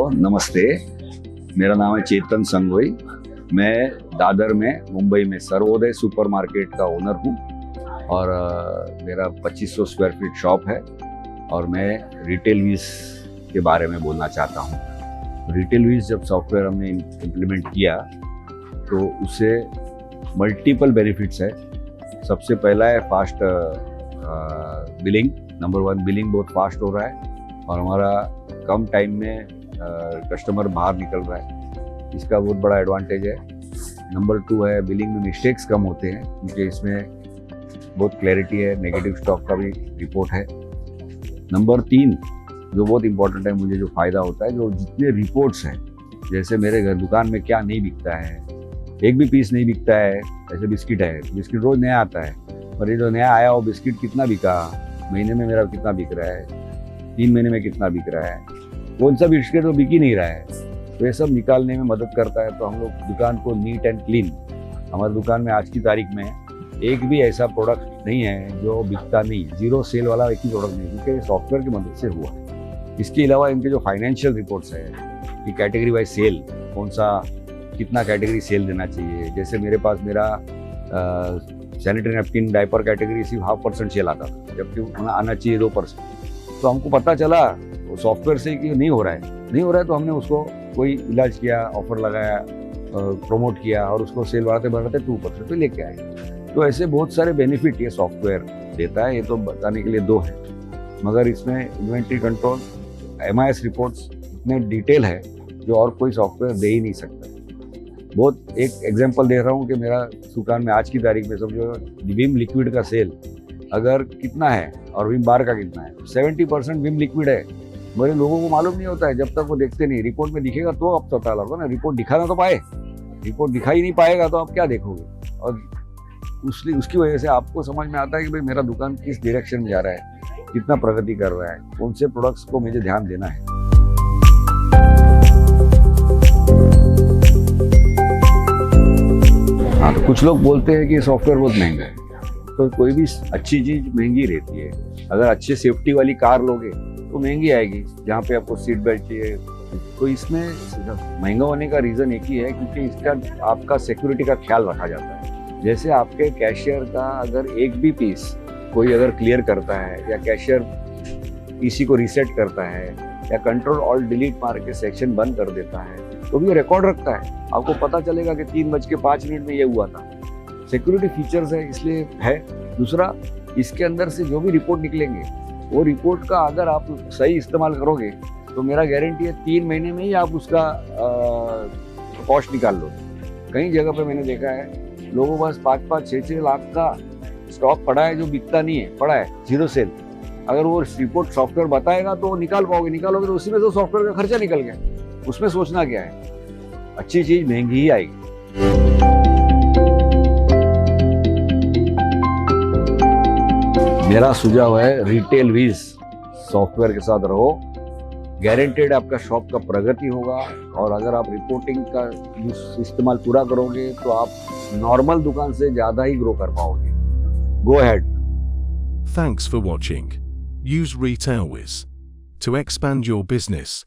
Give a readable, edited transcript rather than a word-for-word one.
नमस्ते। मेरा नाम है चेतन संगोई। मैं दादर में मुंबई में सर्वोदय सुपरमार्केट का ओनर हूँ और मेरा 2500 स्क्वायर फीट शॉप है और मैं रिटेल वीज के बारे में बोलना चाहता हूँ। रिटेल वीज जब सॉफ्टवेयर हमने इम्प्लीमेंट किया तो उससे मल्टीपल बेनिफिट्स है। सबसे पहला है फास्ट बिलिंग। नंबर 1, बिलिंग बहुत फास्ट हो रहा है और हमारा कम टाइम में कस्टमर बाहर निकल रहा है, इसका बहुत बड़ा एडवांटेज है। नंबर 2 है बिलिंग में मिस्टेक्स कम होते हैं क्योंकि इसमें बहुत क्लैरिटी है, नेगेटिव स्टॉक का भी रिपोर्ट है। नंबर 3 जो बहुत इंपॉर्टेंट है, मुझे जो फ़ायदा होता है, जो जितने रिपोर्ट्स हैं, जैसे मेरे घर दुकान में क्या नहीं बिकता है, एक भी पीस नहीं बिकता है। जैसे बिस्किट है, बिस्किट रोज़ नया आता है, और ये जो नया आया वो बिस्किट कितना बिका, महीने में मेरा कितना बिक रहा है, 3 महीने में कितना बिक रहा है, कौन सा बिस्किट तो बिक ही नहीं रहा है, तो ये सब निकालने में मदद करता है। तो हम लोग दुकान को नीट एंड क्लीन, हमारी दुकान में आज की तारीख में एक भी ऐसा प्रोडक्ट नहीं है जो बिकता नहीं, 0 सेल वाला एक ही प्रोडक्ट नहीं, क्योंकि सॉफ्टवेयर की मदद से हुआ है। इसके अलावा इनके जो फाइनेंशियल रिपोर्ट्स है कि कैटेगरी वाइज सेल, कौन सा कितना कैटेगरी सेल देना चाहिए। जैसे मेरे पास मेरा सैनिटरी नैपकिन डायपर कैटेगरी सिर्फ 0.5% सेल आता था, जबकि आना चाहिए 2%। तो हमको पता चला वो सॉफ्टवेयर से कि नहीं हो रहा है, तो हमने उसको कोई इलाज किया, ऑफर लगाया, प्रमोट किया और उसको सेल बढ़ाते 2% पे लेके आए। तो ऐसे बहुत सारे बेनिफिट ये सॉफ्टवेयर देता है। ये तो बताने के लिए 2 है, मगर इसमें इन्वेंट्री कंट्रोल, MIS रिपोर्ट्स इतने डिटेल है जो और कोई सॉफ्टवेयर दे ही नहीं सकता। बहुत एक एग्जांपल दे रहा हूँ कि मेरा दुकान में आज की तारीख में समझो विम लिक्विड का सेल अगर कितना है और विम बार का कितना है, 70% विम लिक्विड है। मेरे लोगों को मालूम नहीं होता है, जब तक वो देखते नहीं। रिपोर्ट में दिखेगा तो अब पता लगा ना, रिपोर्ट दिखाना तो पाए, रिपोर्ट दिखा ही नहीं पाएगा तो आप क्या देखोगे। और उसकी वजह से आपको समझ में आता है कि भाई मेरा दुकान किस डायरेक्शन में जा रहा है, कितना प्रगति कर रहा है, कौन से प्रोडक्ट्स को मुझे ध्यान देना है। हाँ, तो कुछ लोग बोलते हैं कि सॉफ्टवेयर बहुत महंगा है, तो कोई भी अच्छी चीज़ महंगी रहती है। अगर अच्छे सेफ्टी वाली कार लोगे तो महंगी आएगी, जहाँ पे आपको सीट बेल्ट चाहिए। तो इसमें महंगा होने का रीज़न एक ही है, क्योंकि इसका आपका सिक्योरिटी का ख्याल रखा जाता है। जैसे आपके कैशियर का अगर एक भी पीस कोई अगर क्लियर करता है, या कैशियर पीसी को रीसेट करता है, या कंट्रोल ऑल्ट डिलीट मार के सेक्शन बंद कर देता है, तो भी रिकॉर्ड रखता है। आपको पता चलेगा कि 3:05 में ये हुआ था। सिक्योरिटी फीचर्स है, इसलिए है। दूसरा, इसके अंदर से जो भी रिपोर्ट निकलेंगे, वो रिपोर्ट का अगर आप सही इस्तेमाल करोगे तो मेरा गारंटी है 3 महीने में ही आप उसका कॉस्ट निकाल लो। कई जगह पे मैंने देखा है लोगों के पास 5-5, 6-6 लाख का स्टॉक पड़ा है जो बिकता नहीं है, पड़ा है 0 सेल। अगर वो रिपोर्ट सॉफ्टवेयर बताएगा तो निकाल पाओगे, निकालोगे तो उसी में तो सॉफ्टवेयर का खर्चा निकल गया। उसमें सोचना क्या है, अच्छी चीज महंगी ही आएगी। मेरा सुझाव है रिटेल वीज सॉफ्टवेयर के साथ रहो, गारंटेड आपका शॉप का प्रगति होगा। और अगर आप रिपोर्टिंग का इस्तेमाल पूरा करोगे तो आप नॉर्मल दुकान से ज्यादा ही ग्रो कर पाओगे। Go ahead. Thanks for watching. Use RetailWiz to expand your business.